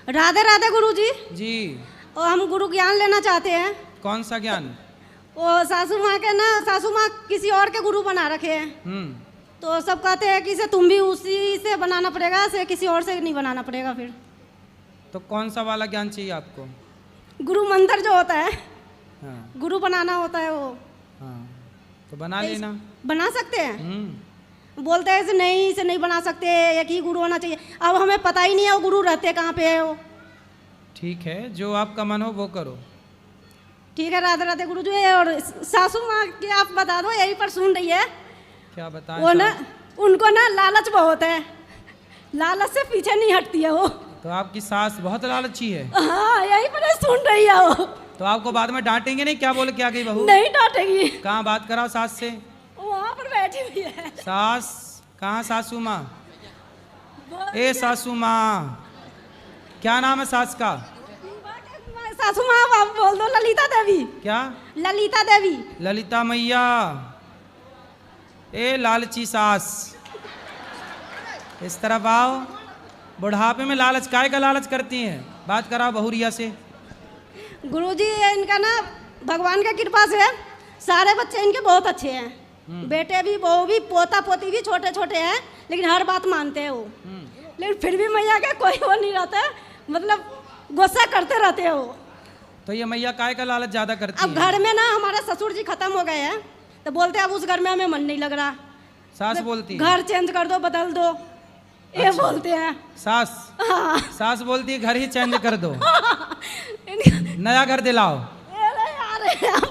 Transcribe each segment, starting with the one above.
राधे राधे गुरुजी। जी। और हम गुरु ज्ञान लेना चाहते हैं। कौन सा ज्ञान? वो सासू माँ के ना, सासू माँ किसी और के गुरु बना रखे हैं। तो सब कहते हैं कि इसे तुम भी उसी से बनाना पड़ेगा, इसे किसी और से नहीं बनाना पड़ेगा। फिर तो कौन सा वाला ज्ञान चाहिए आपको? गुरु मंत्र जो होता है, हाँ। गुरु बनाना होता है वो। हाँ, तो बना लेना। बना सकते हैं। बोलते हैं इसे नहीं बना सकते, एक ही गुरु होना चाहिए। अब हमें पता ही नहीं है वो गुरु रहते कहाँ पे है वो। ठीक है, जो आपका मन हो वो करो। ठीक है, राधे राधे गुरु जी। और सासू माँ की आप बता दो, यहीं पर सुन रही है। क्या बताएं? वो ना, उनको ना लालच बहुत है, लालच से पीछे नहीं हटती है वो। तो आपकी सास बहुत लालची है? हाँ, यहीं पर सुन रही है वो। तो आपको बाद में डांटेंगे नहीं? क्या बोले क्या गई बहू? नहीं डांटेगी। कहाँ बात कराओ सास से? वहाँ पर बैठी हुई है। सास कहाँ? सासू माँ, ए सासू माँ, क्या नाम है सास का? सासू माँ आप बोल दो, ललिता देवी। क्या? ललिता देवी। ललिता मैया। ए लालची सास, इस तरफ आओ। बुढ़ापे में लालच, काय का लालच करती हैं? बात कराओ बहुरिया से। गुरुजी इनका ना भगवान की कृपा से सारे बच्चे इनके बहुत अच्छे हैं। बेटे भी, बहू भी, पोता पोती भी छोटे छोटे हैं, लेकिन हर बात मानते हैं वो। लेकिन फिर भी मैया का कोई वो नहीं रहता, मतलब गुस्सा करते रहते हैं वो। तो ये मैया काय का लालच ज्यादा करती अब घर में ना हमारे ससुर जी खत्म हो गए हैं, तो बोलते हैं अब उस घर में हमें मन नहीं लग रहा। सास बोलती है घर चेंज कर दो, बदल दो, ये बोलते हैं सास। हाँ। सास बोलती है घर ही चेंज कर दो, नया घर दिलाओ।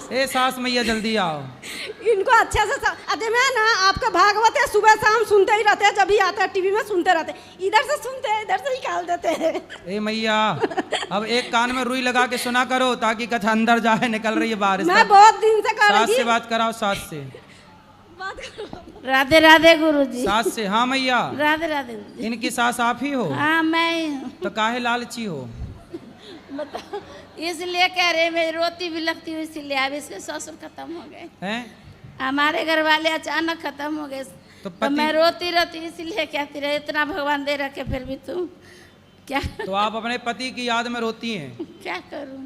ए सास मैया जल्दी आओ। इनको अच्छे से अरे मैं ना आपका भागवत है, सुबह शाम सुनते ही रहते हैं, जब भी आता है टीवी में सुनते रहते हैं। इधर से सुनते हैं, इधर से निकाल देते हैं। ए मैया, अब एक कान में रुई लगा के सुना करो ताकि कथा अंदर जाए, निकल रही है बारिश। मैं बहुत दिन से कर रही सास से बात कराओ, सास से बात करो। राधे राधे गुरुजी। सास से। हाँ मैया। राधे राधे गुरुजी। इनकी सास आप ही हो? हाँ मैं। तो काहे लालची हो? बताओ, इसलिए कह रहे मेरी रोती भी लगती हुई, इसीलिए अब इसके ससुर खत्म हो गए हैं? हमारे घर वाले अचानक खत्म हो गए, तो मैं रोती रहती, इसीलिए कहती रहे इतना भगवान दे रखे फिर भी तुम क्या। तो आप अपने पति की याद में रोती हैं? क्या करूं?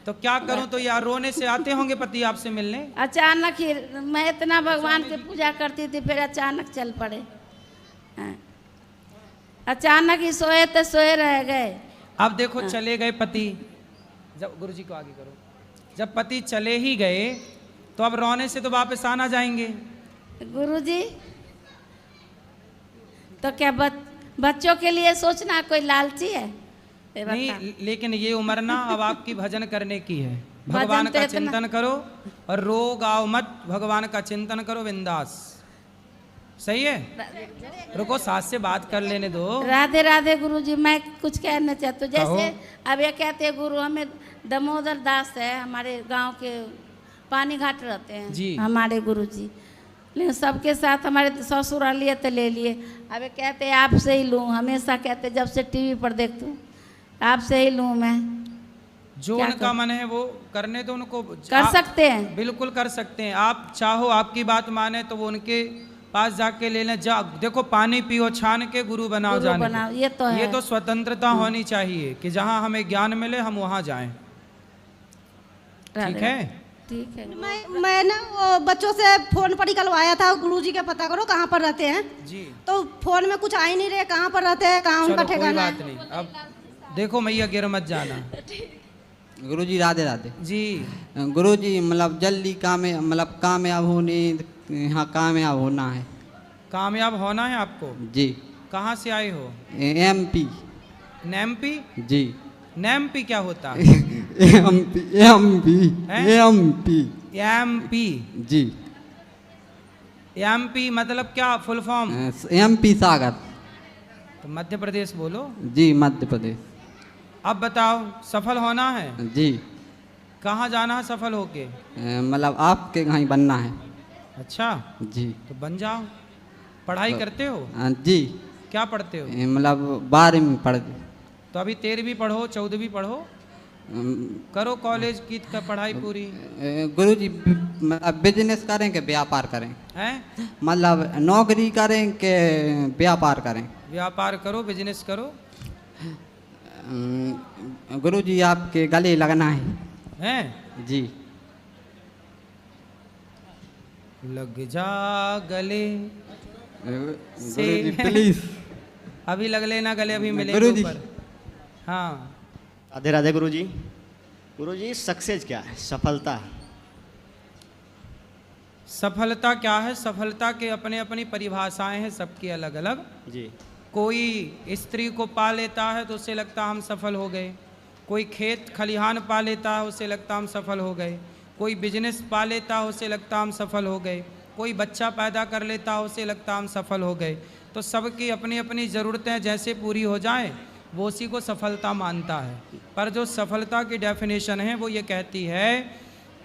तो क्या करूं? तो यार रोने से आते होंगे पति आपसे मिलने? अचानक ही मैं इतना भगवान की पूजा करती थी, फिर अचानक चल पड़े। हाँ। अचानक ही सोए तो सोए रह गए। अब देखो चले गए पति, जब गुरुजी को आगे करो, जब पति चले ही गए तो अब रोने से तो वापस आना जाएंगे। गुरुजी तो क्या बच्चों के लिए सोचना कोई लालची है? नहीं, लेकिन ये उम्र ना अब आपकी भजन करने की है। भगवान का चिंतन करो और रो गाओ मत, भगवान का चिंतन करो बिंदास। सही है? रुको सास से बात कर लेने दो। राधे राधे गुरुजी। मैं कुछ कहना चाहती हूँ, जैसे अब ये कहते हैं गुरु, हमें दामोदर दास है हमारे गांव के, पानी घाट रहते हैं जी हमारे गुरुजी, लेकिन सबके साथ हमारे ससुर लिए तो ले लिए। अब ये कहते हैं आपसे ही लूँ, हमेशा कहते जब से टीवी पर देखती हूँ आपसे ही लूँ मैं। जो उनका मन है वो करने दो उनको। कर सकते हैं, बिल्कुल कर सकते हैं। आप चाहो आपकी बात माने तो वो उनके पास जाके ले लें। जा देखो, पानी पियो छान के, गुरु बनाओ जाने बनाओ। ये तो है। ये तो स्वतंत्रता होनी चाहिए कि जहाँ हमें ज्ञान मिले हम वहाँ जाएं। ठीक है? ठीक है। मैंने वो बच्चों से फोन पर निकलवाया था, गुरुजी के पता करो कहाँ पर रहते हैं जी। तो फोन में कुछ आ ही नहीं रहे, कहाँ पर रहते हैं, कहाँ उनका ठिकाना है। नहीं, अब देखो मैया गिर मत जाना। गुरुजी राधे राधे जी। गुरुजी मतलब जल्दी कामयाब होने, यहाँ कामयाब होना है। कामयाब होना है आपको जी। कहाँ से आए हो? एमपी। नेमपी? जी। नेमपी क्या होता है? एमपी एमपी एमपी एमपी जी। एमपी मतलब क्या फुल फॉर्म? एमपी सागर। तो मध्य प्रदेश बोलो जी, मध्य प्रदेश। अब बताओ, सफल होना है जी। कहाँ जाना है सफल होके? मतलब आपके यहाँ बनना है। अच्छा जी। तो बन जाओ। पढ़ाई करते हो? जी। क्या पढ़ते हो? मतलब 12वीं पढ़ते। तो अभी 13वीं पढ़ो, 14वीं पढ़ो, करो कॉलेज की पढ़ाई पूरी। गुरुजी बिजनेस करें कि व्यापार करें? हैं? मतलब नौकरी करें कि व्यापार करें? व्यापार करो, बिजनेस करो। गुरुजी आपके गले लगना है। हैं? जी। लग जा गले गुरुजी प्लीज। अभी लग लेना गले, अभी मिलेंगे गुरुजी। ऊपर। हाँ। राधे राधे गुरुजी। गुरुजी सक्सेस क्या है, सफलता? सफलता क्या है? सफलता के अपने अपनी परिभाषाएं हैं, सबकी अलग अलग। जी। कोई स्त्री को पा लेता है तो उसे लगता हम सफल हो गए, कोई खेत खलिहान पा लेता है उसे लगता हम सफल हो गए, कोई बिजनेस पा लेता है उसे लगता हम सफल हो गए, कोई बच्चा पैदा कर लेता है उसे लगता हम सफल हो गए। तो सबकी अपनी अपनी ज़रूरतें जैसे पूरी हो जाएं वो उसी को सफलता मानता है। पर जो सफलता की डेफिनेशन है वो ये कहती है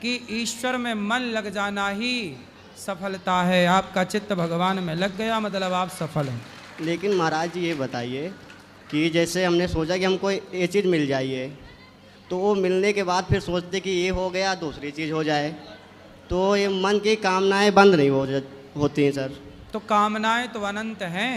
कि ईश्वर में मन लग जाना ही सफलता है। आपका चित्त भगवान में लग गया मतलब आप सफल हैं। लेकिन महाराज जी ये बताइए कि जैसे हमने सोचा कि हमको ये चीज़ मिल जाइए, तो वो मिलने के बाद फिर सोचते कि ये हो गया दूसरी चीज़ हो जाए, तो ये मन की कामनाएं बंद नहीं होती हैं सर। तो कामनाएं तो अनंत हैं।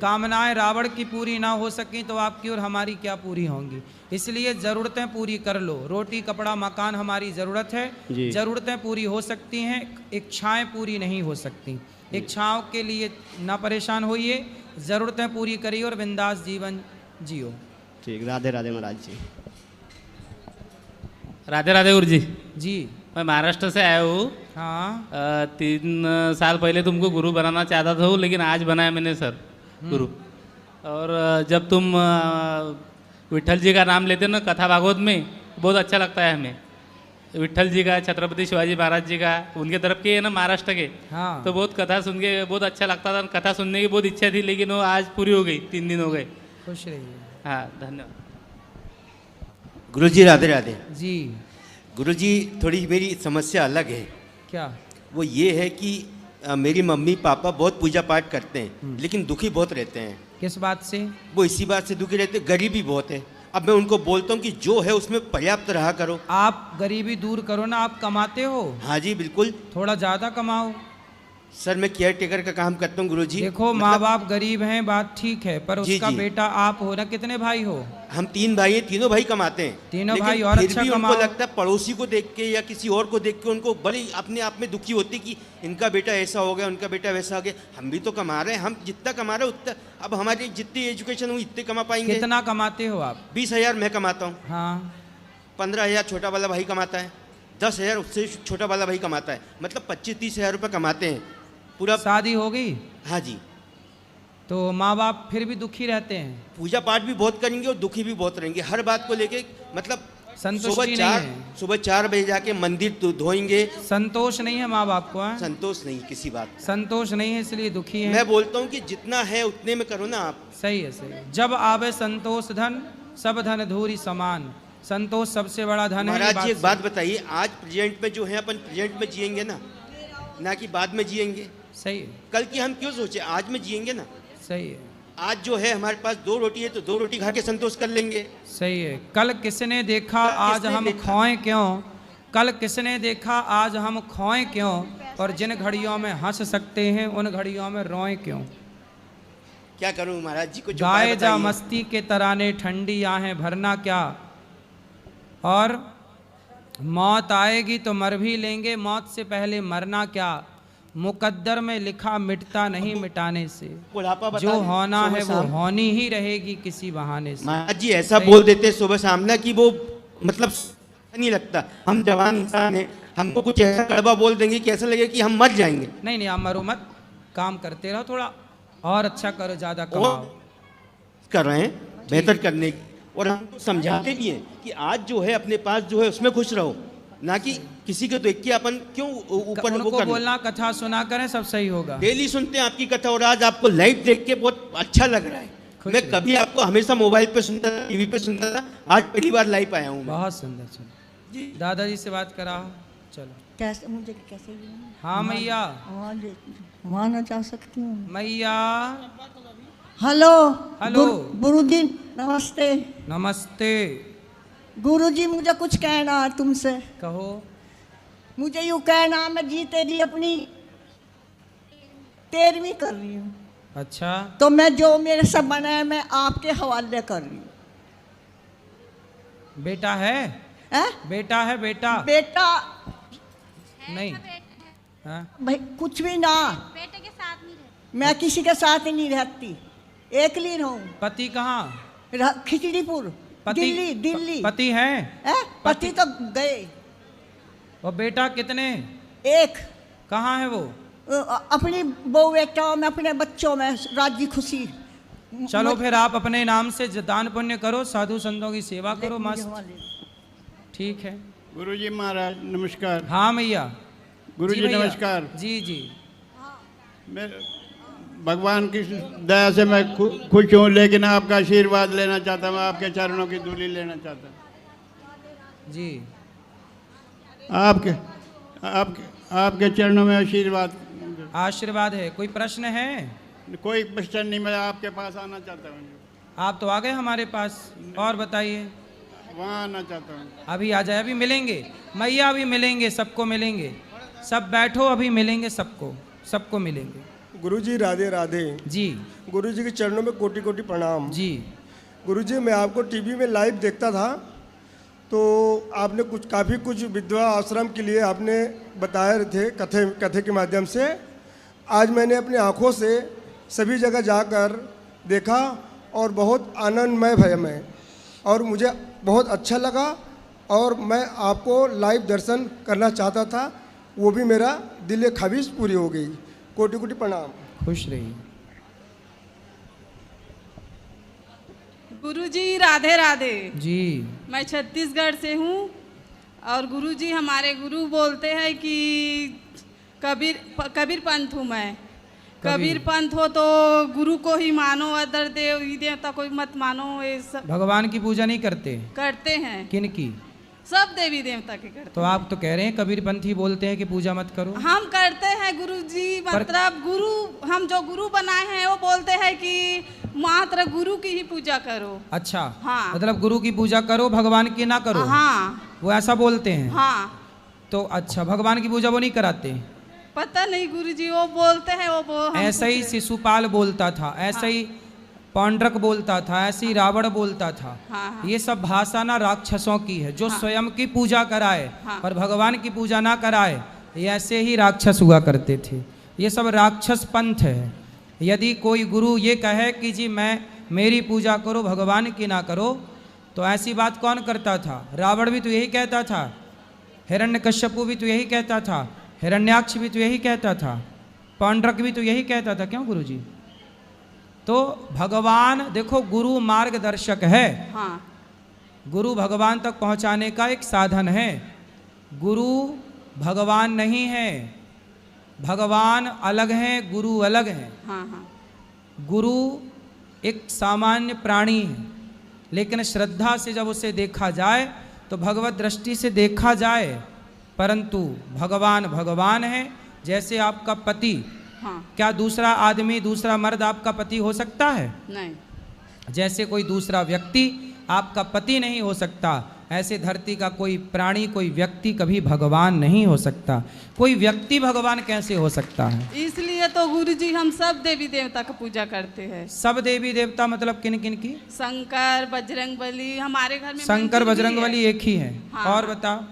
कामनाएं रावण की पूरी ना हो सकी तो आपकी और हमारी क्या पूरी होंगी। इसलिए ज़रूरतें पूरी कर लो। रोटी कपड़ा मकान हमारी ज़रूरत है, ज़रूरतें पूरी हो सकती हैं, इच्छाएं पूरी नहीं हो सकती। इच्छाओं के लिए ना परेशान होइए, ज़रूरतें पूरी करिए और बिंदास जीवन जियो। ठीक, राधे राधे महाराज जी। राधे राधे गुरु जी। जी मैं महाराष्ट्र से आया हूँ। हाँ। 3 साल पहले तुमको गुरु बनाना चाहता था, लेकिन आज बनाया मैंने सर गुरु। और जब तुम विट्ठल जी का नाम लेते हो ना कथा भागवत में, बहुत अच्छा लगता है हमें। विट्ठल जी का, छत्रपति शिवाजी महाराज जी का, उनके तरफ के है ना महाराष्ट्र के। हाँ। तो बहुत कथा सुन के बहुत अच्छा लगता था, कथा सुनने की बहुत इच्छा थी, लेकिन वो आज पूरी हो गई, 3 दिन हो गए। खुश रहिए। हाँ धन्यवाद गुरुजी। राधे राधे जी। गुरुजी, थोड़ी मेरी समस्या अलग है। क्या? वो ये है कि मेरी मम्मी पापा बहुत पूजा पाठ करते हैं, लेकिन दुखी बहुत रहते हैं। किस बात से? वो इसी बात से दुखी रहते हैं, गरीबी बहुत है। अब मैं उनको बोलता हूँ कि जो है उसमें पर्याप्त रहा करो। आप गरीबी दूर करो ना। आप कमाते हो? हाँ जी बिल्कुल। थोड़ा ज़्यादा कमाओ। सर मैं केयर टेकर का काम करता हूँ गुरुजी। देखो माँ बाप गरीब हैं, बात ठीक है, पर उसका बेटा आप हो ना। कितने भाई हो? हम 3 भाई हैं, तीनों भाई कमाते हैं। तीनों लेकिन भाई और फिर अच्छा भी कमाओ। उनको लगता है पड़ोसी को देख के या किसी और को देख के उनको बड़ी अपने आप में दुखी होती कि इनका बेटा ऐसा हो गया, उनका बेटा वैसा हो गया। हम भी तो कमा रहे हैं, हम जितना कमा रहे हैं उतना, अब हमारी जितनी एजुकेशन हुई इतने कमा पाएंगे। कितना कमाते हो आप? 20,000 मैं कमाता हूँ। हाँ। 15,000 छोटा वाला भाई कमाता है, 10,000 उससे छोटा वाला भाई कमाता है, मतलब 25-30 हज़ार रुपये कमाते हैं पूरा। शादी हो गई? हाँ जी। तो माँ बाप फिर भी दुखी रहते हैं? पूजा पाठ भी बहुत करेंगे और दुखी भी बहुत रहेंगे, हर बात को लेके। मतलब संतुष्टि नहीं है। सुबह 4 बजे जाके मंदिर धोएंगे। संतोष नहीं है माँ बाप को? है संतोष नहीं किसी बात, संतोष नहीं है इसलिए दुखी है। मैं बोलता हूँ कि जितना है उतने में करो ना आप। सही है, सही है। जब आवे संतोष धन, सब धन धूरी समान। संतोष सबसे बड़ा धन है। महाराज जी एक बात बताइए, आज प्रेजेंट में जो है अपन प्रेजेंट में जिएंगे ना कि बाद में जिएंगे। सही है। कल की हम क्यों सोचे, आज में जिएंगे ना। सही है। आज जो है हमारे पास 2 रोटी है तो 2 रोटी खा के संतोष कर लेंगे। सही है। कल किसने देखा आज हम खोएं क्यों? कल किसने देखा आज हम खोएं क्यों? और जिन घड़ियों में हंस सकते हैं उन घड़ियों में रोएं क्यों? क्या करूं महाराज जी को गाए जा मस्ती के तराने, ठंडी आहें भरना क्या। और मौत आएगी तो मर भी लेंगे, मौत से पहले मरना क्या। मुकद्दर में लिखा मिटता नहीं मिटाने से, जो होना है वो होनी ही रहेगी किसी बहाने से। महाराज जी ऐसा बोल देते सुबह शाम ना कि वो मतलब नहीं लगता। हम जवान इंसान हैं, हमको कुछ ऐसा कड़वा बोल देंगे कि ऐसा लगे कि हम मर जाएंगे। नहीं नहीं, आप मरो मत, काम करते रहो, थोड़ा और अच्छा करो, ज़्यादा कमाओ। कर रहे हैं बेहतर करने की, और हम समझाते भी हैं कि आज जो है अपने पास जो है उसमें खुश रहो, ना कि किसी को देख के अपन क्यों ऊपर उनको बोलना कथा सुना करें, सब सही होगा। डेली सुनते हैं आपकी कथा और आज आपको लाइव देख के बहुत अच्छा लग रहा है। मैं कभी आपको हमेशा मोबाइल पे सुनता था, टीवी पे सुनता था, आज पहली बार लाइव आया हूँ। बहुत सुंदर। चलो दादाजी से बात करा। चलो कैसे मुझे कैसे? हाँ मैया, वहाँ ना जा सकती हूँ मैया। हेलो हेलो गुरुजी, नमस्ते। नमस्ते। गुरुजी मुझे कुछ कहना है तुमसे। कहो। मुझे यूँ कहना है, मैं जी तेरी अपनी 13वीं कर रही हूँ। अच्छा। तो मैं जो मेरे से बना है मैं आपके हवाले कर रही हूँ। बेटा है? बेटा है? बेटा बेटा नहीं? हाँ? भाई कुछ भी ना, बेटे के साथ नहीं रहते। मैं किसी के साथ ही नहीं रहती, एकली रहूं। पति कहाँ? खिचड़ीपुर, पति दिल्ली। दिल्ली पति है? पति तो गए। और बेटा कितने? एक। कहाँ है वो? अपनी बहू बेटा में, अपने बच्चों में राजी खुशी। चलो फिर आप अपने नाम से दान पुण्य करो, साधु संतों की सेवा करो, मस्त। ठीक है। गुरुजी महाराज नमस्कार। हाँ भैया। गुरुजी नमस्कार। जी जी। मैं भगवान की दया से मैं खुश हूँ, लेकिन आपका आशीर्वाद लेना चाहता हूँ, आपके चरणों की धूली लेना चाहता हूँ जी। आपके आपके आपके चरणों में आशीर्वाद। आशीर्वाद है। कोई प्रश्न है? कोई प्रश्न नहीं, मैं आपके पास आना चाहता हूँ। आप तो आ गए हमारे पास, और बताइए। वहाँ आना चाहता हूँ। अभी आ जाए, अभी मिलेंगे मैया, अभी मिलेंगे, सबको मिलेंगे। सब बैठो, अभी मिलेंगे सबको, सबको मिलेंगे। गुरुजी राधे राधे जी। गुरुजी के चरणों में कोटि कोटि प्रणाम जी। गुरुजी, मैं आपको टीवी में लाइव देखता था, तो आपने काफ़ी कुछ विधवा आश्रम के लिए आपने बताए थे कथे के माध्यम से। आज मैंने अपनी आँखों से सभी जगह जाकर देखा और बहुत आनंदमय भय में, और मुझे बहुत अच्छा लगा, और मैं आपको लाइव दर्शन करना चाहता था, वो भी मेरा दिल ख्वाहिश पूरी हो गई। कोटि कोटि प्रणाम। खुश रहिए। गुरुजी राधे राधे जी। मैं छत्तीसगढ़ से हूँ, और गुरुजी हमारे गुरु बोलते हैं कि कबीर पंथ हूँ मैं। कबीर पंथ हो तो गुरु को ही मानो, अदर देव देवता कोई मत मानो। ये सब भगवान की पूजा नहीं करते? करते हैं। किन की? सब देवी देवता के करते। तो आप तो कह रहे हैं कबीर पंथी बोलते हैं कि पूजा मत करो। हम करते हैं गुरुजी, मतलब गुरु, हम जो गुरु बनाए हैं वो बोलते हैं कि मात्र गुरु की ही पूजा करो। अच्छा। हाँ। मतलब गुरु की पूजा करो, भगवान की ना करो। हाँ। वो ऐसा बोलते हैं? हाँ। तो अच्छा, भगवान की पूजा वो नहीं कराते? पता नहीं गुरुजी, वो बोलते हैं। ऐसा ही शिशुपाल बोलता था, ऐसा ही पौंड्रक बोलता था, ऐसे ही रावण बोलता था। हाँ। ये सब भाषा ना राक्षसों की है, जो स्वयं की पूजा कराए और भगवान की पूजा ना कराए, ये ऐसे ही राक्षस हुआ करते थे। ये सब राक्षस पंथ है। यदि कोई गुरु ये कहे कि जी मेरी पूजा करो, भगवान की ना करो, तो ऐसी बात कौन करता था? रावण भी तो यही कहता था, हिरण्यकश्यपु भी तो यही कहता था, हिरण्याक्ष भी तो यही कहता था, पौंड्रक भी तो यही कहता था। क्यों गुरुजी? तो भगवान देखो, गुरु मार्गदर्शक है। हाँ। गुरु भगवान तक पहुंचाने का एक साधन है। गुरु भगवान नहीं है, भगवान अलग हैं, गुरु अलग हैं। हाँ हाँ। गुरु एक सामान्य प्राणी है, लेकिन श्रद्धा से जब उसे देखा जाए तो भगवत दृष्टि से देखा जाए, परंतु भगवान भगवान है। जैसे आपका पति, हाँ। क्या दूसरा आदमी, दूसरा मर्द आपका पति हो सकता है? नहीं। जैसे कोई दूसरा व्यक्ति आपका पति नहीं हो सकता, ऐसे धरती का कोई प्राणी, कोई व्यक्ति कभी भगवान नहीं हो सकता। कोई व्यक्ति भगवान कैसे हो सकता है? इसलिए तो गुरुजी हम सब देवी देवता का पूजा करते हैं। सब देवी देवता मतलब किन किन की? शंकर, बजरंगबली। हमारे घर में शंकर बजरंगबली एक ही है। हाँ। और बताओ।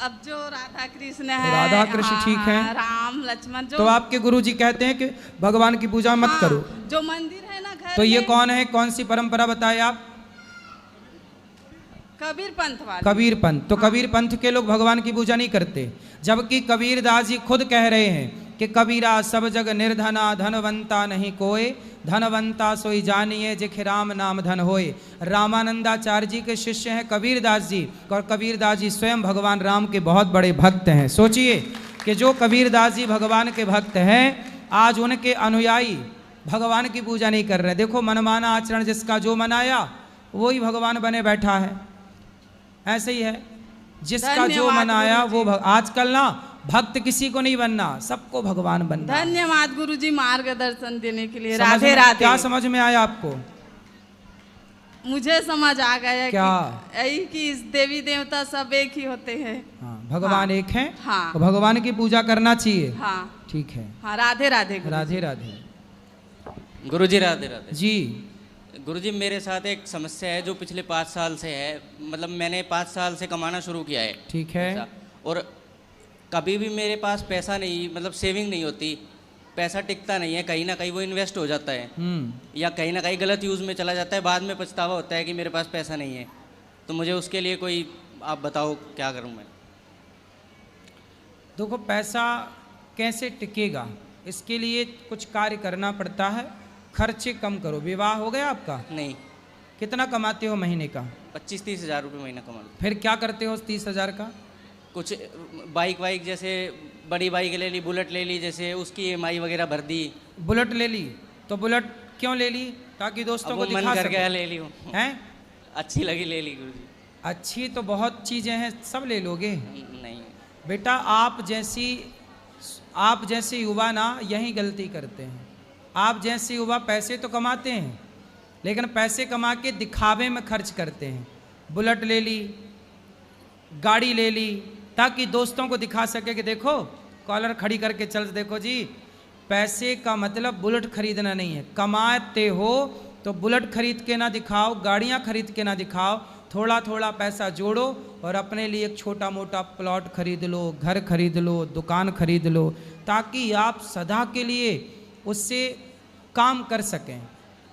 अब जो राधा कृष्ण है, राधा कृष्ण ठीक है। राम लक्ष्मण। जो तो आपके गुरुजी कहते हैं कि भगवान की पूजा मत करो। जो मंदिर है ना घर तो ये में, कौन है, कौन सी परंपरा बताए आप? कबीर पंथ वाले। कबीर पंथ। तो कबीर पंथ के लोग भगवान की पूजा नहीं करते, जबकि कबीरदास जी खुद कह रहे हैं कि कबीरा सब जग निर्धना, धनवंता नहीं कोय, धनवंता सोई जानिए जिखे राम नाम धन होए। रामानंदाचार्य जी के शिष्य हैं कबीरदास जी, और कबीरदास जी स्वयं भगवान राम के बहुत बड़े भक्त हैं। सोचिए कि जो कबीरदास जी भगवान के भक्त हैं, आज उनके अनुयायी भगवान की पूजा नहीं कर रहे। देखो, मनमाना आचरण जिसका जो मनाया वही भगवान बने बैठा है। ऐसे ही है, जिसका जो मनाया वो आजकल ना भक्त किसी को नहीं बनना, सबको भगवान बनना। धन्यवाद गुरुजी मार्गदर्शन देने के लिए। राधे राधे। क्या समझ में आया आपको? मुझे समझ आ गया क्या? यही कि इस देवी देवता सब एक ही होते हैं। हाँ, भगवान एक है। हाँ। तो भगवान की पूजा करना चाहिए। हाँ। ठीक है। हाँ। राधे राधे। राधे राधे। गुरुजी राधे राधे। जी। गुरुजी मेरे साथ एक समस्या है जो पिछले 5 साल से है, मतलब मैंने 5 साल से कमाना शुरू किया है। ठीक है। और कभी भी मेरे पास पैसा नहीं, मतलब सेविंग नहीं होती, पैसा टिकता नहीं है, कहीं ना कहीं वो इन्वेस्ट हो जाता है या कहीं ना कहीं गलत यूज़ में चला जाता है, बाद में पछतावा होता है कि मेरे पास पैसा नहीं है। तो मुझे उसके लिए कोई आप बताओ क्या करूं मैं। देखो पैसा कैसे टिकेगा, इसके लिए कुछ कार्य करना पड़ता है। खर्चे कम करो। विवाह हो गया आपका? नहीं। कितना कमाते हो महीने का? 25-30 हज़ार रुपये महीना कमाते। फिर क्या करते हो उस 30 हज़ार का? कुछ बाइक वाइक, जैसे बड़ी बाइक ले ली, बुलेट ले ली, जैसे उसकी EMI वगैरह भर दी। बुलेट ले ली तो बुलेट क्यों ले ली? ताकि दोस्तों को दिखा मन कर गया ले ली हूँ। हैं? अच्छी लगी ले ली गुरुजी। अच्छी तो बहुत चीज़ें हैं, सब ले लोगे? नहीं बेटा, आप जैसे युवा ना यही गलती करते हैं। आप जैसे युवा पैसे तो कमाते हैं, लेकिन पैसे कमा के दिखावे में खर्च करते हैं। बुलेट ले ली, गाड़ी ले ली, ताकि दोस्तों को दिखा सके कि देखो कॉलर खड़ी करके चल, देखो जी। पैसे का मतलब बुलेट खरीदना नहीं है। कमाते हो तो बुलेट खरीद के ना दिखाओ, गाड़ियाँ खरीद के ना दिखाओ। थोड़ा थोड़ा पैसा जोड़ो और अपने लिए एक छोटा मोटा प्लॉट खरीद लो, घर खरीद लो, दुकान खरीद लो, ताकि आप सदा के लिए उससे काम कर सकें।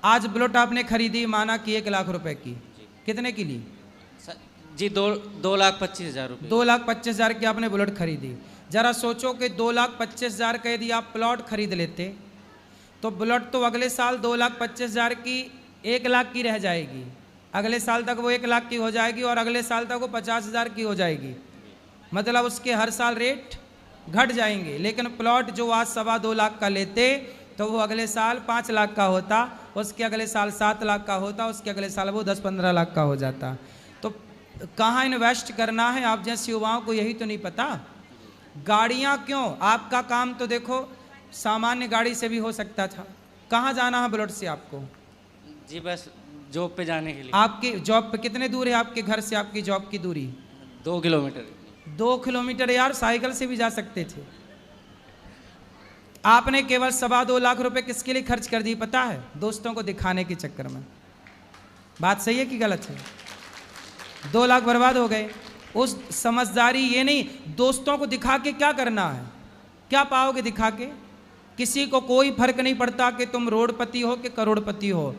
आज बुलेट आपने खरीदी, माना कि 1 लाख रुपए की, कितने की ली जी? 2,25,000 रुपये। 2,25,000 की आपने बुलेट खरीदी। जरा सोचो कि 2,25,000 का यदि आप प्लॉट खरीद लेते तो बुलेट तो अगले साल 2,25,000 की 1 लाख की रह जाएगी, अगले साल तक वो 1 लाख की हो जाएगी और अगले साल तक वो 50,000 की हो जाएगी। मतलब उसके हर साल रेट घट जाएंगे। लेकिन प्लॉट जो आज 2.25 लाख का लेते तो वो अगले साल 5 लाख का होता, उसके अगले साल 7 लाख का होता, उसके अगले साल वो 10-15 लाख का हो जाता। तो कहाँ इन्वेस्ट करना है आप जैसे युवाओं को यही तो नहीं पता। गाड़ियाँ क्यों? आपका काम तो देखो सामान्य गाड़ी से भी हो सकता था। कहाँ जाना है बुलेट से आपको? जी बस जॉब पे जाने के लिए। आपकी जॉब पे कितने दूर है आपके घर से आपकी जॉब की दूरी? 2 किलोमीटर। 2 किलोमीटर यार, साइकिल से भी जा सकते थे। आपने केवल 2.25 लाख रुपए किसके लिए खर्च कर दी पता है? दोस्तों को दिखाने के चक्कर में। बात सही है कि गलत है? 2 लाख बर्बाद हो गए। उस समझदारी ये नहीं, दोस्तों को दिखा के क्या करना है? क्या पाओगे दिखा के? किसी को कोई फर्क नहीं पड़ता कि तुम रोडपति हो कि करोड़पति हो।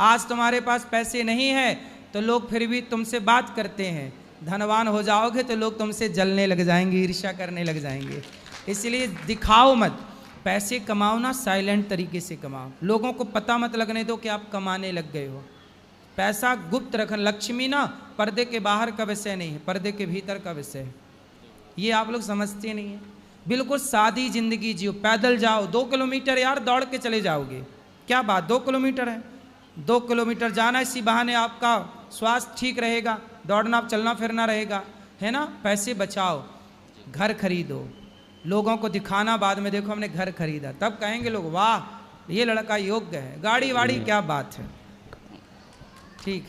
आज तुम्हारे पास पैसे नहीं है तो लोग फिर भी तुमसे बात करते हैं। धनवान हो जाओगे तो लोग तुमसे जलने लग जाएंगे, ईर्ष्या करने लग जाएंगे। इसलिए दिखाओ मत, पैसे कमाओ ना, साइलेंट तरीके से कमाओ। लोगों को पता मत लगने दो कि आप कमाने लग गए हो। पैसा गुप्त रखना। लक्ष्मी ना पर्दे के बाहर का विषय नहीं है, पर्दे के भीतर का विषय है। ये आप लोग समझते नहीं है। बिल्कुल सादी जिंदगी जियो। पैदल जाओ 2 किलोमीटर यार, दौड़ के चले जाओगे। क्या बात, 2 किलोमीटर है? 2 किलोमीटर जाना, इसी बहाने आपका स्वास्थ्य ठीक रहेगा, दौड़ना चलना फिरना रहेगा, है ना। पैसे बचाओ, घर खरीदो। लोगों को दिखाना बाद में, देखो हमने घर खरीदा, तब कहेंगे लोग वाह ये लड़का योग्य है। गाड़ी वाड़ी क्या बात है। ठीक है।